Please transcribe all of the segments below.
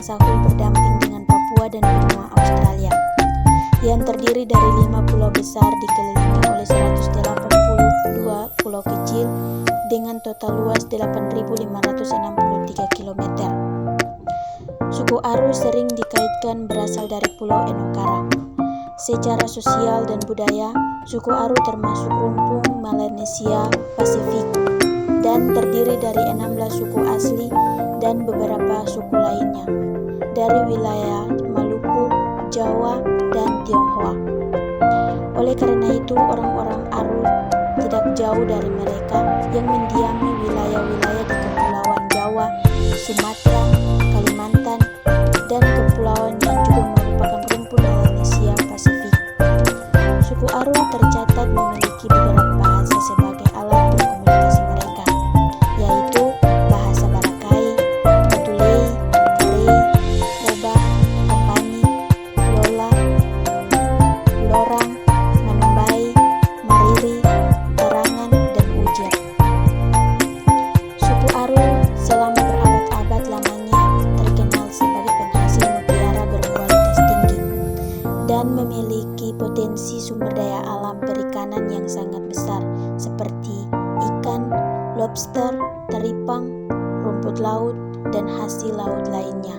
Sahul berdamping dengan Papua dan benua Australia, yang terdiri dari 5 pulau besar dikelilingi oleh 182 pulau kecil dengan total luas 8.563 km. Suku Aru sering dikaitkan berasal dari Pulau Enokara. Secara sosial dan budaya, suku Aru termasuk rumpun Melanesia Pasifik dan terdiri dari 16 suku asli dan beberapa suku lainnya dari wilayah Maluku, Jawa, dan Tionghoa. Oleh karena itu, orang-orang Aru tidak jauh dari mereka yang mendiami wilayah-wilayah di Kepulauan Jawa, Sumatera, Kalimantan, dan kepulauan yang juga merupakan rumpun Melanesia Pasifik. Suku Aru tercatat memiliki beberapa bahasa sebagai alat berkomunikasi mereka, yaitu bahasa Barakai, Batulei, Karei, Toba, Tampani, Lola, Lorang, Manumbai, Mariri, Tarangan, dan Ujar. Suku Aru selama berabad-abad lamanya terkenal sebagai penghasil mutiara berkualitas tinggi dan memiliki potensi sumber daya alam perikanan yang sangat besar seperti ikan, lobster, teripang, rumput laut, dan hasil laut lainnya.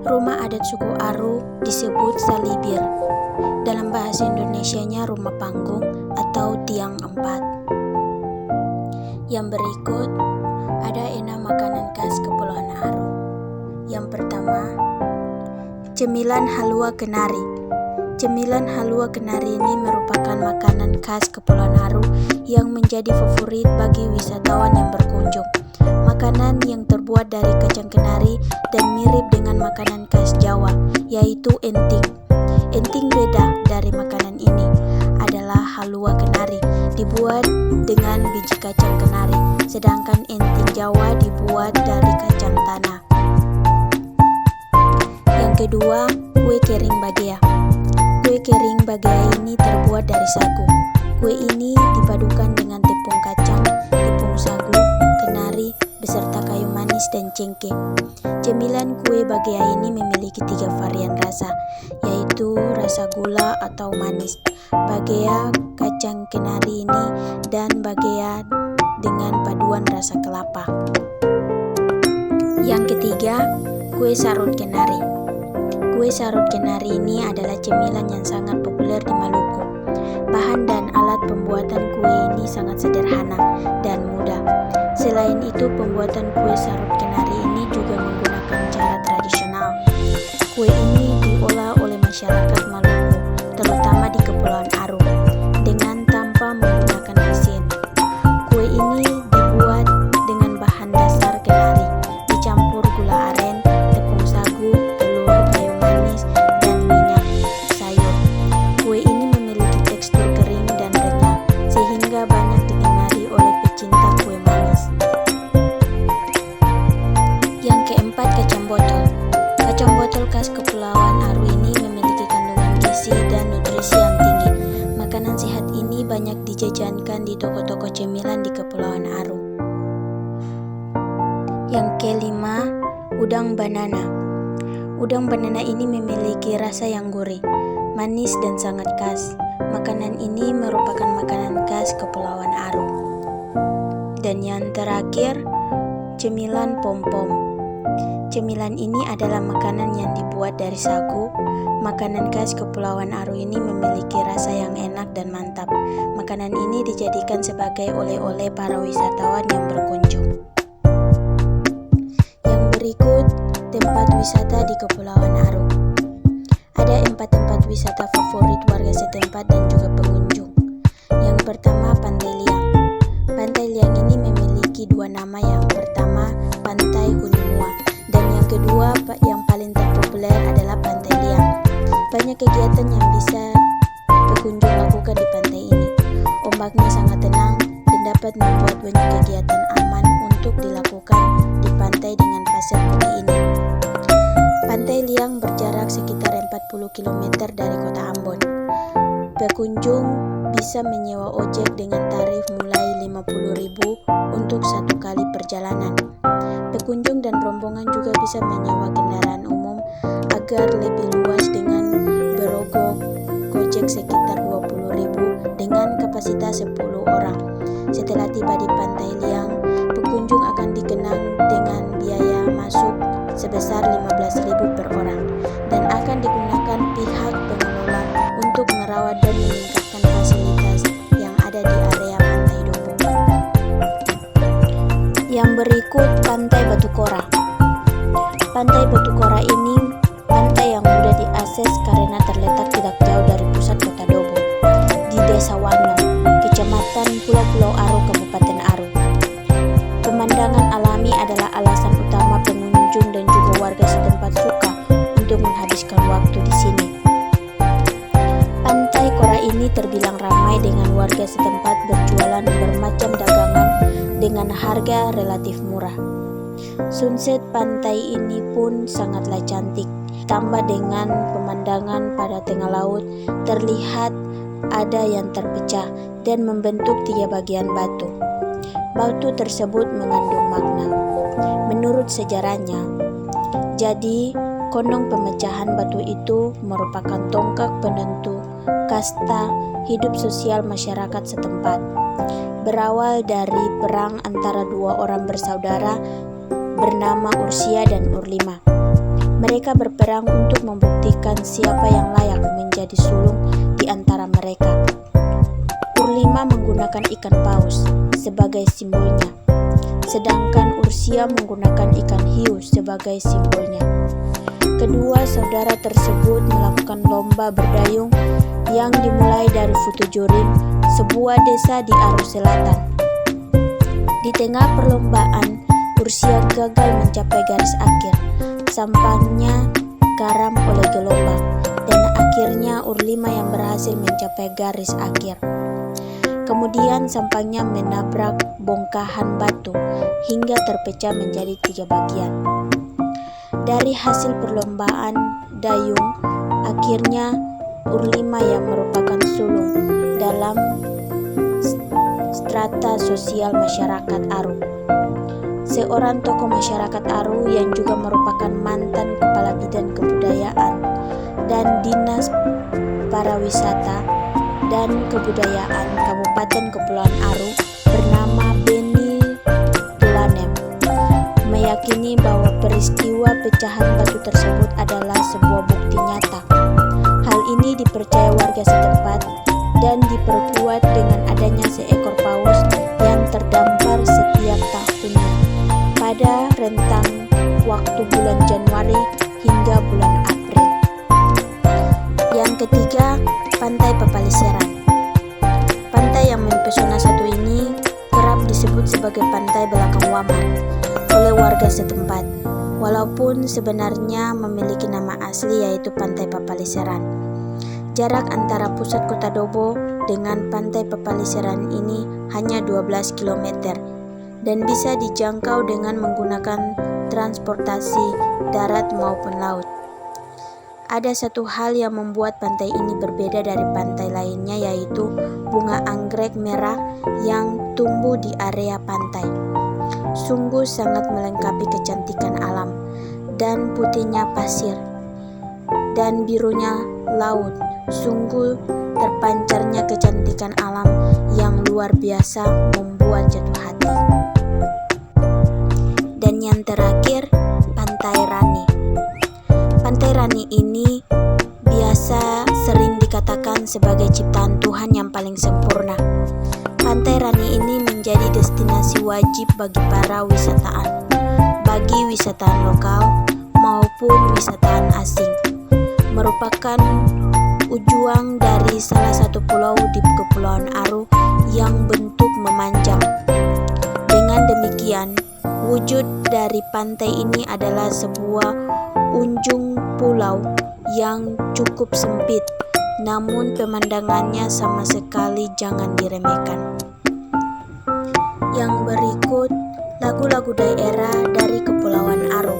Rumah adat suku Aru disebut salibir. Dalam bahasa Indonesianya rumah panggung atau tiang empat. Yang berikut ada 6 makanan khas Kepulauan Aru. Yang pertama, cemilan halua kenari. Cemilan halua kenari ini merupakan makanan khas Kepulauan Aru yang menjadi favorit bagi wisatawan yang berkunjung. Makanan yang terbuat dari kacang kenari dan mirip dengan makanan khas Jawa, yaitu enting. Enting beda dari makanan ini adalah halua kenari, dibuat dengan biji kacang kenari, sedangkan enting Jawa dibuat dari kacang tanah. Yang kedua, kue kering bagea. Kue kering bagea ini terbuat dari sagu. Kue ini dipadukan dengan tepung kacang, tepung sagu, kenari, beserta kayu manis dan cengkeh. Cemilan kue bagea ini memiliki 3 varian rasa, yaitu rasa gula atau manis, bagea, kacang kenari ini, dan bagea dengan paduan rasa kelapa. Yang ketiga, kue sarut kenari. Kue sarut kenari ini adalah cemilan yang sangat populer di Maluku. Bahan dan alat pembuatan kue ini sangat sederhana dan mudah. Selain itu, pembuatan kue sarut kenari ini juga menggunakan cara tradisional. Kue ini diolah oleh masyarakat Maluku, terutama di Kepulauan Aru, dengan tanpa menggunakan mesin. Kue ini dibuat dengan bahan dasar kenari, dicampur gula aren, tepung sagu, telur, kayu manis, dan minyak sayur. Kue ini memiliki tekstur kering dan renyah, sehingga banyak digemari oleh pecinta kue manis. Yang keempat, kacang botol. Kacang botol khas Kepulauan Aru ini memiliki kandungan gizi dan nutrisi yang tinggi. Makanan sehat ini banyak dijajankan di toko-toko cemilan di Kepulauan Aru. Yang kelima, udang banana. Udang banana ini memiliki rasa yang gurih, manis, dan sangat khas. Makanan ini merupakan makanan khas Kepulauan Aru. Dan yang terakhir, cemilan pom-pom. Cemilan ini adalah makanan yang dibuat dari sagu. Makanan khas Kepulauan Aru ini memiliki rasa yang enak dan mantap. Makanan ini dijadikan sebagai oleh-oleh para wisatawan yang berkunjung. Yang berikut, tempat wisata di Kepulauan Aru. Ada 4 tempat wisata favorit warga setempat dan juga pengunjung. Yang pertama, Pantai Liang. Pantai Liang ini memiliki 2 nama. Yang pertama, Pantai Hunimua, dan yang kedua yang paling terpopuler adalah Pantai Liang. Banyak kegiatan yang bisa pengunjung lakukan di pantai ini. Ombaknya sangat tenang dan dapat membuat banyak kegiatan aman untuk dilakukan di pantai dengan pasir putih ini. Pantai Liang berjarak sekitar 40 km dari kota Ambon. Pengunjung bisa menyewa ojek dengan tarif mulai 50.000 untuk 1 kali perjalanan. Pengunjung dan rombongan juga bisa menyewa kendaraan umum agar lebih luas dengan merogoh Gojek sekitar 20.000 dengan kapasitas 10 orang. Setelah tiba di Pantai Liang, pengunjung akan dikenang dengan biaya masuk sebesar 15.000 per orang dan akan digunakan pihak pengelola untuk merawat dan meningkatkan fasilitas yang ada di area Pantai Dobo. Yang berikut Pantai Batu Kora. Pantai Batu Kora ini pantai yang mudah diakses karena terletak tidak jauh dari pusat kota Dobo, di Desa Wano, Kecamatan Pulau Aro, Kabupaten Aro. Pemandangan alami adalah alasan utama pengunjung dan juga warga setempat suka untuk menghabiskan waktu di sini. Pantai Kora ini terbilang ramai dengan warga setempat berjualan bermacam dagangan dengan harga relatif murah. Sunset pantai ini pun sangatlah cantik, tambah dengan pemandangan pada tengah laut terlihat ada yang terpecah dan membentuk 3 bagian batu. Batu tersebut mengandung makna. Menurut sejarahnya, jadi konon pemecahan batu itu merupakan tonggak penentu kasta hidup sosial masyarakat setempat. Berawal dari perang antara 2 orang bersaudara bernama Ursia dan Urlima. Mereka berperang untuk membuktikan siapa yang layak menjadi sulung di antara mereka. Urlima menggunakan ikan paus sebagai simbolnya, sedangkan Ursia menggunakan ikan hiu sebagai simbolnya. Kedua saudara tersebut melakukan lomba berdayung yang dimulai dari Futujurin, sebuah desa di Arus Selatan. Di tengah perlombaan, Ursia gagal mencapai garis akhir. Sampahnya karam oleh gelombang, dan akhirnya Urlima yang berhasil mencapai garis akhir. Kemudian sampahnya menabrak bongkahan batu hingga terpecah menjadi 3 bagian. Dari hasil perlombaan dayung, akhirnya Urlima yang merupakan sulung dalam strata sosial masyarakat Aro. Seorang tokoh masyarakat Aro yang juga merupakan mantan kepala bidang kebudayaan dan dinas pariwisata dan kebudayaan Kabupaten Kepulauan Aro bernama Beni Tulanem meyakini bahwa peristiwa pecahan batu tersebut adalah sebuah bukti nyata. Hal ini dipercaya warga setempat dan diperkuat dengan adanya seekor paus yang terdampar setiap tahunnya pada rentang waktu bulan Januari hingga bulan April. Yang ketiga, Pantai Papaliseran. Pantai yang mempesona satu ini kerap disebut sebagai Pantai Belakang Wamar oleh warga setempat, walaupun sebenarnya memiliki nama asli yaitu Pantai Papaliseran. Jarak antara pusat kota Dobo dengan Pantai Papaliseran ini hanya 12 km dan bisa dijangkau dengan menggunakan transportasi darat maupun laut. Ada satu hal yang membuat pantai ini berbeda dari pantai lainnya, yaitu bunga anggrek merah yang tumbuh di area pantai. Sungguh sangat melengkapi kecantikan alam, dan putihnya pasir dan birunya laut. Sungguh terpancarnya kecantikan alam yang luar biasa membuat jatuh hati. Dan yang terakhir, Pantai Rani. Pantai Rani ini biasa sering dikatakan sebagai ciptaan Tuhan yang paling sempurna. Pantai Rani ini menjadi destinasi wajib bagi para wisatawan, bagi wisatawan lokal maupun wisatawan asing. Merupakan ujung dari salah satu pulau di Kepulauan Aro yang bentuk memanjang. Dengan demikian, wujud dari pantai ini adalah sebuah ujung pulau yang cukup sempit, namun pemandangannya sama sekali jangan diremehkan. Yang berikut lagu-lagu daerah dari Kepulauan Aro.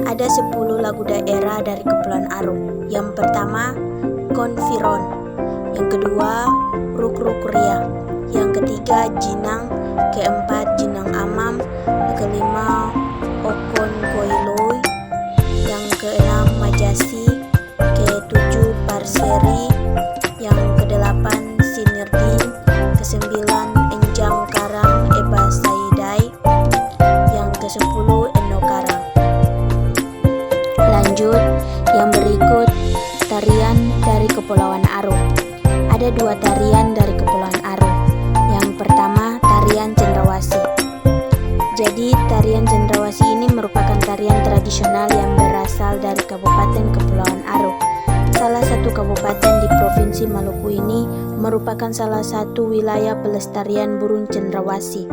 Ada 10 lagu daerah dari Kepulauan Aro. Yang pertama, Konfiron. Yang kedua, Kruk-Kruk Ria. Yang ketiga Jinang, keempat Jinang Amam, kelima Okon Koiloi, yang keenam Majasi, ketujuh Parseri, yang kedelapan Sinirdin, kesembilan Enjang Karang Eba Saidai, yang kesepuluh Eno Karang. Lanjut, yang berikut tarian dari Kepulauan Aro. Ada dua tarian dari Kepulauan Aro. Yang pertama, tarian Cendrawasih. Jadi, tarian Cendrawasih ini merupakan tarian tradisional yang berasal dari Kabupaten Kepulauan Aro. Salah satu kabupaten di Provinsi Maluku ini merupakan salah satu wilayah pelestarian burung cendrawasih.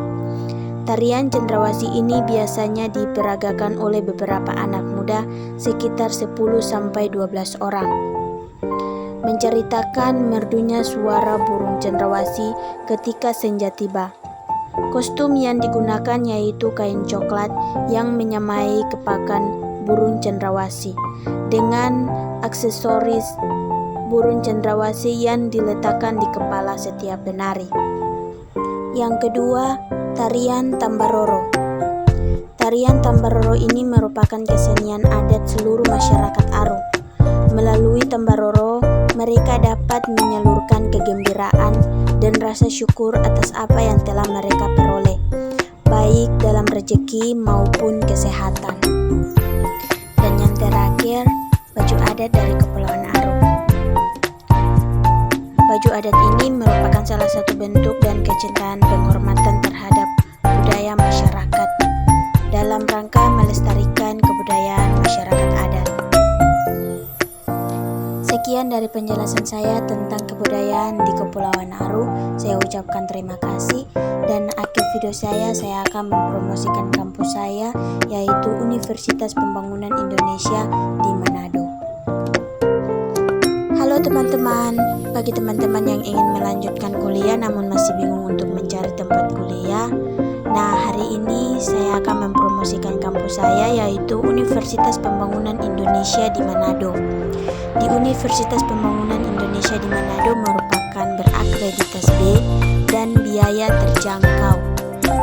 Tarian cendrawasih ini biasanya diperagakan oleh beberapa anak muda sekitar 10-12 orang. Menceritakan merdunya suara burung cendrawasih ketika senja tiba. Kostum yang digunakan yaitu kain coklat yang menyamai kepakan burung cendrawasih dengan aksesoris burung cendrawasih yang diletakkan di kepala setiap penari. Yang kedua, tarian Tambaroro. Tarian Tambaroro ini merupakan kesenian adat seluruh masyarakat Aro. Melalui Tambaroro, mereka dapat menyalurkan kegembiraan dan rasa syukur atas apa yang telah mereka peroleh, baik dalam rezeki maupun kesehatan. Dan yang terakhir, baju adat dari Kepulauan Aro. Baju adat ini merupakan salah satu bentuk dan kecintaan penghormatan terhadap budaya masyarakat dalam rangka melestarikan kebudayaan masyarakat adat. Sekian dari penjelasan saya tentang kebudayaan di Kepulauan Aro. Saya ucapkan terima kasih, dan akhir video saya akan mempromosikan kampus saya, yaitu Universitas Pembangunan Indonesia di Manado. Halo teman-teman, bagi teman-teman yang ingin melanjutkan kuliah namun masih bingung untuk mencari tempat kuliah, nah hari ini saya akan mempromosikan kampus saya, yaitu Universitas Pembangunan Indonesia di Manado. Di Universitas Pembangunan Indonesia di Manado merupakan berakreditasi B dan biaya terjangkau.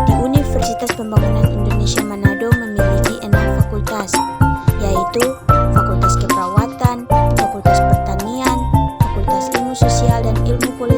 Di Universitas Pembangunan Indonesia Manado memiliki 6 fakultas, yaitu Fakultas Keperawatan, Fakultas Pertanian, Fakultas Ilmu Sosial dan Ilmu Politik,